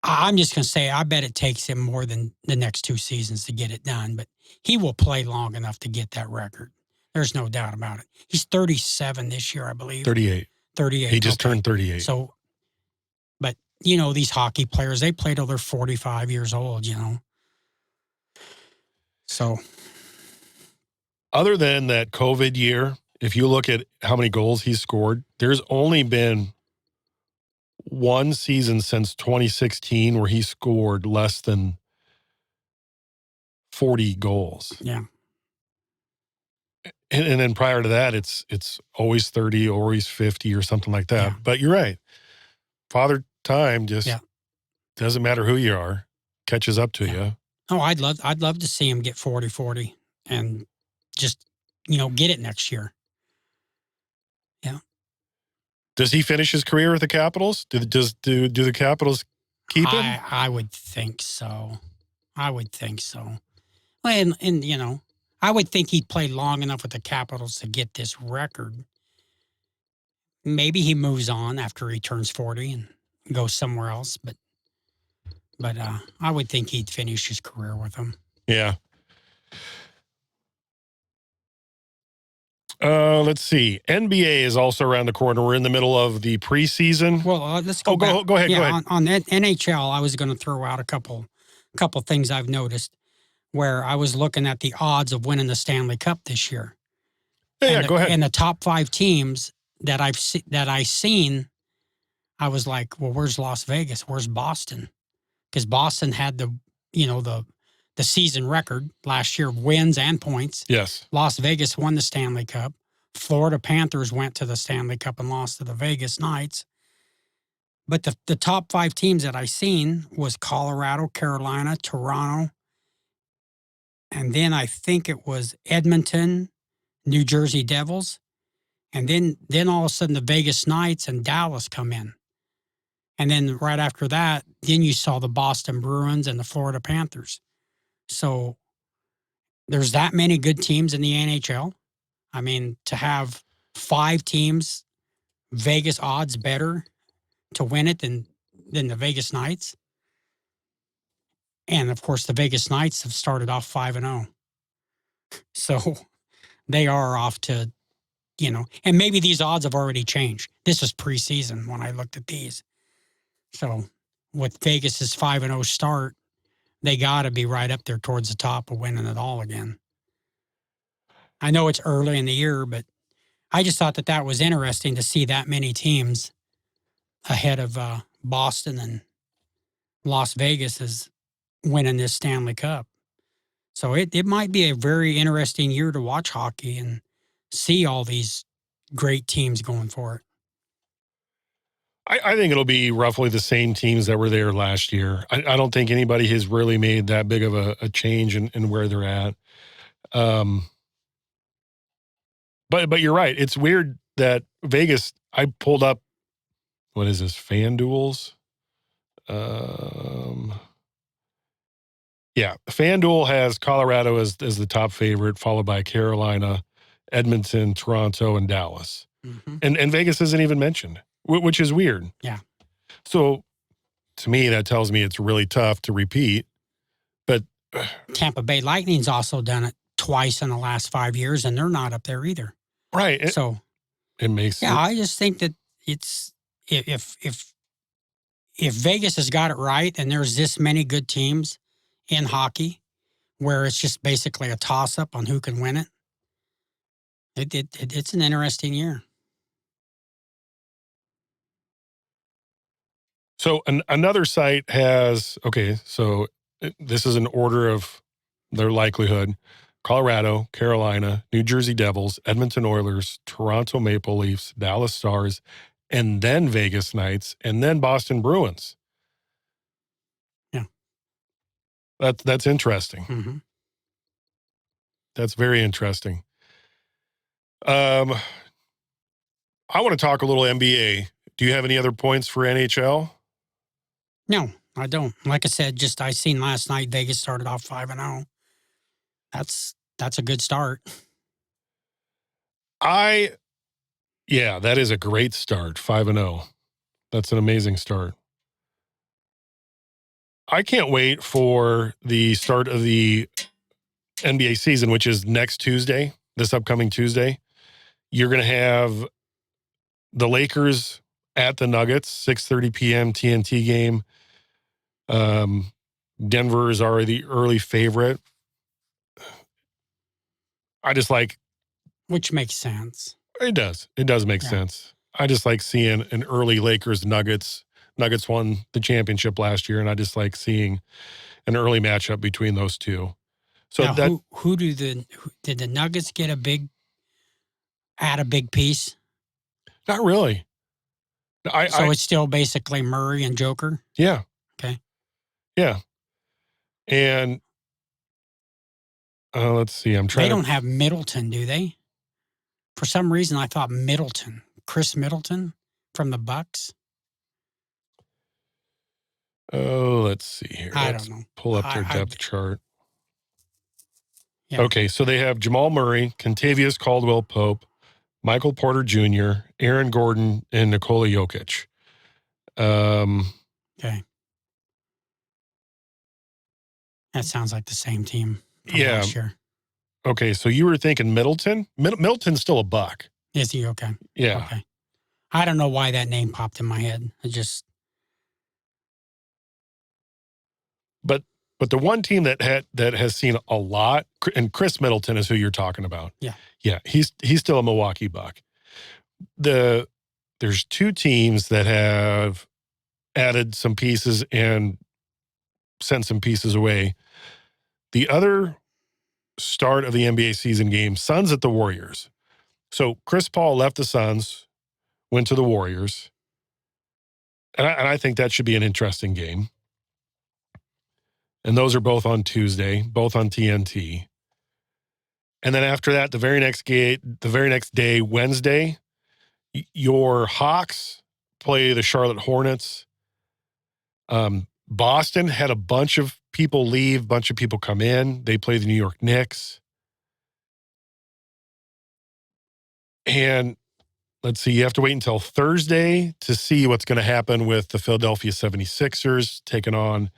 Speaker 2: I'm just going to say, I bet it takes him more than the next 2 seasons to get it done, but he will play long enough to get that record. There's no doubt about it. He's 37 this year, I believe.
Speaker 1: 38.
Speaker 2: 38.
Speaker 1: He just turned 38.
Speaker 2: So, but, these hockey players, they play till they're 45 years old, So.
Speaker 1: Other than that COVID year, if you look at how many goals he's scored, there's only been one season since 2016 where he scored less than 40 goals.
Speaker 2: Yeah.
Speaker 1: And then prior to that, it's always 30, always 50 or something like that.
Speaker 2: Yeah.
Speaker 1: But you're right. Father Time just doesn't matter who you are, catches up to you.
Speaker 2: Oh, I'd love to see him get 40 and just, get it next year. Yeah.
Speaker 1: Does he finish his career with the Capitals? Do the Capitals keep him?
Speaker 2: I would think so. Well, and I would think he'd play long enough with the Capitals to get this record. Maybe he moves on after he turns 40 and goes somewhere else, but I would think he'd finish his career with them.
Speaker 1: Yeah. Let's see. NBA is also around the corner. We're in the middle of the preseason.
Speaker 2: Well, let's go.
Speaker 1: Go ahead. Go ahead.
Speaker 2: On NHL, I was going to throw out a couple things I've noticed where I was looking at the odds of winning the Stanley Cup this year.
Speaker 1: Go ahead.
Speaker 2: And the top 5 teams that I seen, I was like, well, where's Las Vegas? Where's Boston? Because Boston had the season record last year of wins and points.
Speaker 1: Yes.
Speaker 2: Las Vegas won the Stanley Cup. Florida Panthers went to the Stanley Cup and lost to the Vegas Knights. But the top 5 teams that I seen was Colorado, Carolina, Toronto, and then I think it was Edmonton, New Jersey Devils, and then all of a sudden the Vegas Knights and Dallas come in. And then right after that, then you saw the Boston Bruins and the Florida Panthers. So there's that many good teams in the NHL. I mean, to have 5 teams, Vegas odds better to win it than the Vegas Knights. And of course, the Vegas Knights have started off 5-0. So they are off to, and maybe these odds have already changed. This was preseason when I looked at these. So with Vegas's 5-0 start, they got to be right up there towards the top of winning it all again. I know it's early in the year, but I just thought that was interesting to see that many teams ahead of Boston and Las Vegas is winning this Stanley Cup. So it might be a very interesting year to watch hockey and see all these great teams going for it.
Speaker 1: I think it'll be roughly the same teams that were there last year. I don't think anybody has really made that big of a change in where they're at. But you're right. It's weird that Vegas, I pulled up, what is this, FanDuel's? FanDuel has Colorado as the top favorite, followed by Carolina, Edmonton, Toronto, and Dallas.
Speaker 2: Mm-hmm.
Speaker 1: And Vegas isn't even mentioned, which is weird.
Speaker 2: Yeah.
Speaker 1: So to me, that tells me it's really tough to repeat. But
Speaker 2: Tampa Bay Lightning's also done it twice in the last 5 years, and they're not up there either.
Speaker 1: right,
Speaker 2: So
Speaker 1: it makes
Speaker 2: yeah, I just think that it's if Vegas has got it right, and there's this many good teams in hockey, where it's just basically a toss up on who can win it. It's an interesting year.
Speaker 1: So another site has, okay, so this is an order of their likelihood. Colorado, Carolina, New Jersey Devils, Edmonton Oilers, Toronto Maple Leafs, Dallas Stars, and then Vegas Knights, and then Boston Bruins.
Speaker 2: Yeah.
Speaker 1: That's interesting.
Speaker 2: Mm-hmm.
Speaker 1: That's very interesting. I want to talk a little NBA. Do you have any other points for NHL?
Speaker 2: No, I don't. Like I said, I seen last night Vegas started off 5-0. That's a good start.
Speaker 1: Yeah, that is a great start, 5-0. That's an amazing start. I can't wait for the start of the NBA season, which is next Tuesday, this upcoming Tuesday. You're going to have the Lakers at the Nuggets, 6:30 p.m. TNT game. Denver is already the early favorite. I just like...
Speaker 2: Which makes sense.
Speaker 1: It does. It does make sense. I just like seeing an early Lakers Nuggets. Nuggets won the championship last year, and I just like seeing an early matchup between those two. So
Speaker 2: now, did the Nuggets get a big piece?
Speaker 1: Not really.
Speaker 2: It's still basically Murray and Joker?
Speaker 1: Yeah.
Speaker 2: Okay.
Speaker 1: Yeah. And let's see.
Speaker 2: They don't have Middleton, do they? For some reason, I thought Chris Middleton from the Bucks.
Speaker 1: Oh, let's see here.
Speaker 2: Don't know.
Speaker 1: Pull up their depth chart.
Speaker 2: Yeah.
Speaker 1: Okay, so they have Jamal Murray, Kentavious Caldwell-Pope, Michael Porter Jr., Aaron Gordon, and Nikola Jokic.
Speaker 2: Okay. That sounds like the same team from last year.
Speaker 1: Okay, so you were thinking Middleton? Middleton's still a Buck.
Speaker 2: Is he? Okay.
Speaker 1: Yeah.
Speaker 2: Okay. I don't know why that name popped in my head. It just...
Speaker 1: But the one team that has seen a lot, and Chris Middleton is who you're talking about.
Speaker 2: Yeah.
Speaker 1: Yeah, he's still a Milwaukee Buck. There's two teams that have added some pieces and sent some pieces away. The other start of the NBA season game, Suns at the Warriors. So Chris Paul left the Suns, went to the Warriors. And I think that should be an interesting game. And those are both on Tuesday, both on TNT. And then after that, the very next day, Wednesday, your Hawks play the Charlotte Hornets. Boston had a bunch of people leave, a bunch of people come in. They play the New York Knicks. And let's see, you have to wait until Thursday to see what's going to happen with the Philadelphia 76ers taking on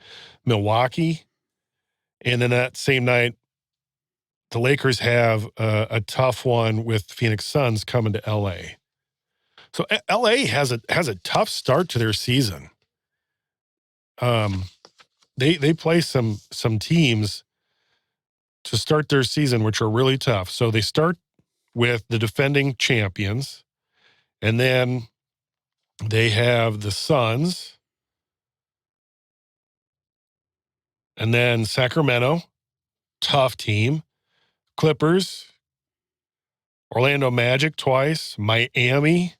Speaker 1: Milwaukee. And then that same night, the Lakers have a tough one with Phoenix Suns coming to LA. So LA has a tough start to their season. They play some teams to start their season, which are really tough. So they start with the defending champions, and then they have the Suns, and then Sacramento, tough team, Clippers, Orlando Magic twice, Miami,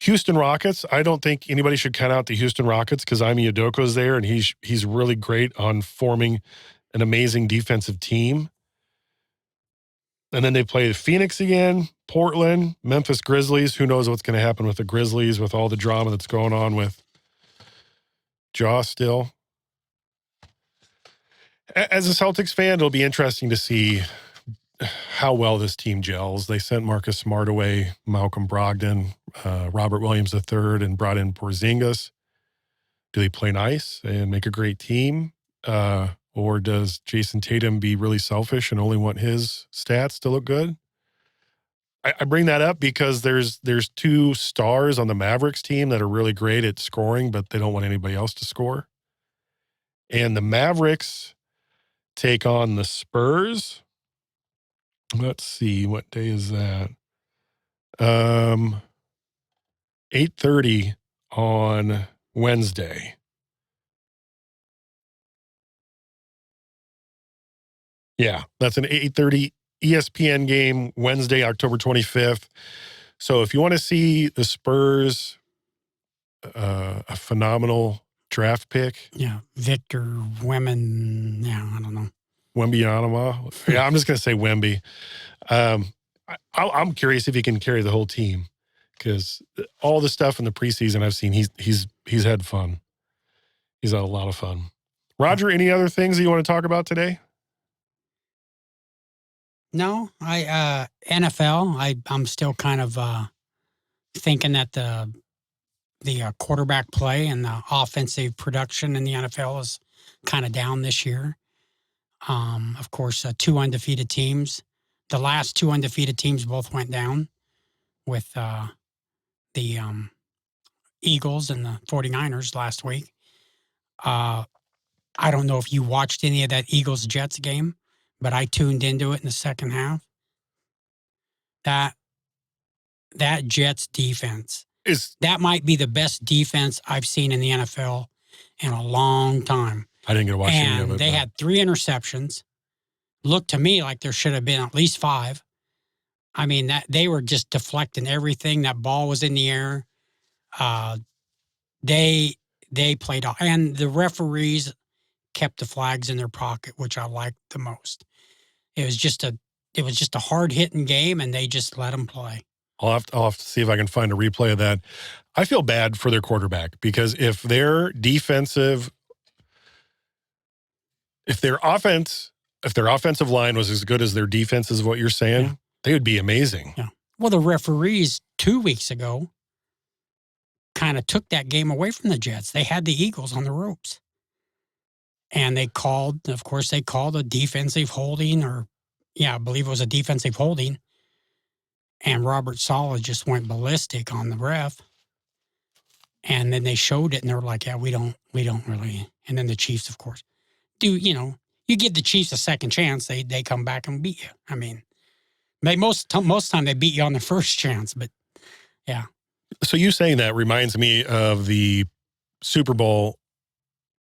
Speaker 1: Houston Rockets. I don't think anybody should count out the Houston Rockets because Ime Udoka's there, and he's really great on forming an amazing defensive team. And then they play Phoenix again, Portland, Memphis Grizzlies. Who knows what's going to happen with the Grizzlies with all the drama that's going on with Ja still. As a Celtics fan, it'll be interesting to see how well this team gels. They sent Marcus Smart away, Malcolm Brogdon, Robert Williams III, and brought in Porzingis. Do they play nice and make a great team? Or does Jason Tatum be really selfish and only want his stats to look good? I bring that up because there's 2 stars on the Mavericks team that are really great at scoring, but they don't want anybody else to score. And the Mavericks take on the Spurs. Let's see, what day is that? 8:30 on Wednesday. Yeah, that's an 8:30 ESPN game, Wednesday, October 25th. So if you want to see the Spurs, a phenomenal draft pick.
Speaker 2: Yeah, Victor Wemben. Yeah, I don't know.
Speaker 1: Wembyama. Yeah, I'm just going to say Wemby. I'm curious if he can carry the whole team because all the stuff in the preseason I've seen, he's had fun. He's had a lot of fun. Roger, any other things that you want to talk about today?
Speaker 2: No, NFL. I'm still kind of thinking that the quarterback play and the offensive production in the NFL is kind of down this year. Of course, 2 undefeated teams. The last 2 undefeated teams both went down with the Eagles and the 49ers last week. I don't know if you watched any of that Eagles-Jets game, but I tuned into it in the second half. That Jets defense that might be the best defense I've seen in the NFL in a long time.
Speaker 1: I didn't get to watch any of it.
Speaker 2: They had 3 interceptions. Looked to me like there should have been at least 5. I mean, that they were just deflecting everything. That ball was in the air. They played off, and the referees kept the flags in their pocket, which I liked the most. It was just a hard hitting game, and they just let them play.
Speaker 1: I'll have to see if I can find a replay of that. I feel bad for their quarterback because if their offensive line was as good as their defense is what you're saying, they would be amazing.
Speaker 2: Yeah. Well, the referees 2 weeks ago kind of took that game away from the Jets. They had the Eagles on the ropes. And they called a defensive holding I believe it was a defensive holding. And Robert Saleh just went ballistic on the ref. And then they showed it and they were like, yeah, we don't really. And then the Chiefs, of course, you give the Chiefs a second chance, they come back and beat you. I mean, most time they beat you on the first chance, but yeah.
Speaker 1: So you saying that reminds me of the Super Bowl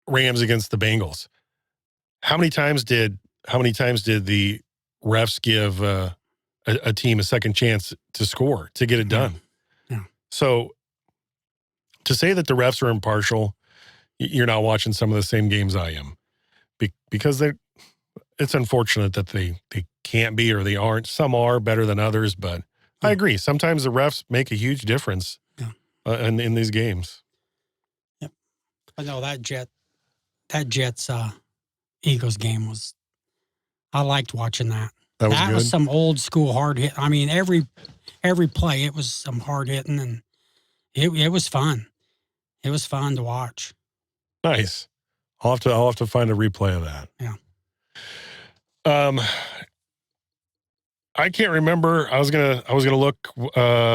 Speaker 1: Rams against the Bengals. How many times did the refs give a team a second chance to score, to get it done?
Speaker 2: Yeah.
Speaker 1: So to say that the refs are impartial, you're not watching some of the same games I am, because it's unfortunate that they can't be or they aren't. Some are better than others, but I agree. Sometimes the refs make a huge difference in these games.
Speaker 2: Yep. But no, that Jets Eagles game I liked watching that. That was some old school hard hit. I mean, every play it was some hard hitting, and it was fun. It was fun to watch. Nice.
Speaker 1: I'll have to find a replay of that.
Speaker 2: Yeah.
Speaker 1: I can't remember. I was gonna look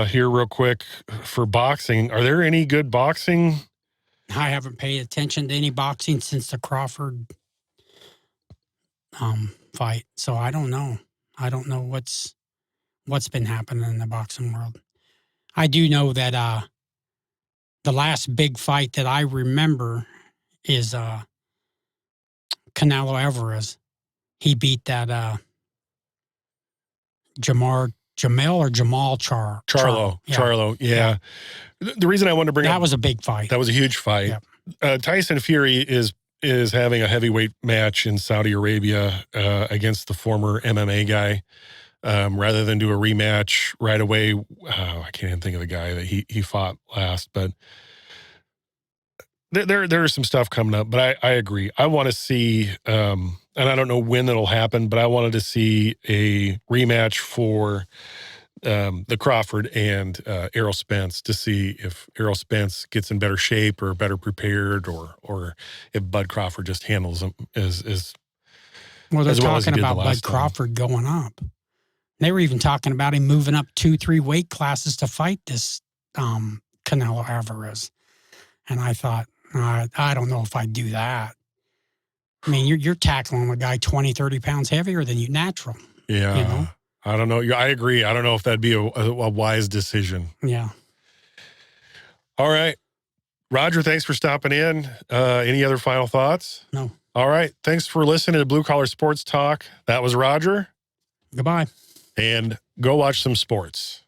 Speaker 1: here real quick for boxing. Are there any good boxing?
Speaker 2: I haven't paid attention to any boxing since the Crawford fight, so I don't know. I don't know what's been happening in the boxing world. I do know that the last big fight that I remember is Canelo Alvarez. He beat that Jamal Charlo.
Speaker 1: Yeah. The reason I wanted to bring
Speaker 2: that was a big fight.
Speaker 1: That was a huge fight. Yep. Tyson Fury is having a heavyweight match in Saudi Arabia against the former MMA guy. Rather than do a rematch right away, I can't even think of the guy that he fought last, but there is some stuff coming up. But I agree. I want to see, and I don't know when it'll happen, but I wanted to see a rematch for the Crawford and Errol Spence to see if Errol Spence gets in better shape or better prepared, or if Bud Crawford just handles him as
Speaker 2: well, they're
Speaker 1: as well as he
Speaker 2: talking
Speaker 1: did the
Speaker 2: about Bud
Speaker 1: last time.
Speaker 2: Crawford going up. They were even talking about him moving up 2-3 weight classes to fight this Canelo Alvarez. And I thought, I don't know if I'd do that. I mean, you're tackling a guy 20, 30 pounds heavier than you natural.
Speaker 1: Yeah.
Speaker 2: You know?
Speaker 1: I don't know. I agree. I don't know if that'd be a wise decision.
Speaker 2: Yeah.
Speaker 1: All right. Roger, thanks for stopping in. Any other final thoughts?
Speaker 2: No.
Speaker 1: All right. Thanks for listening to Blue Collar Sports Talk. That was Roger.
Speaker 2: Goodbye.
Speaker 1: And go watch some sports.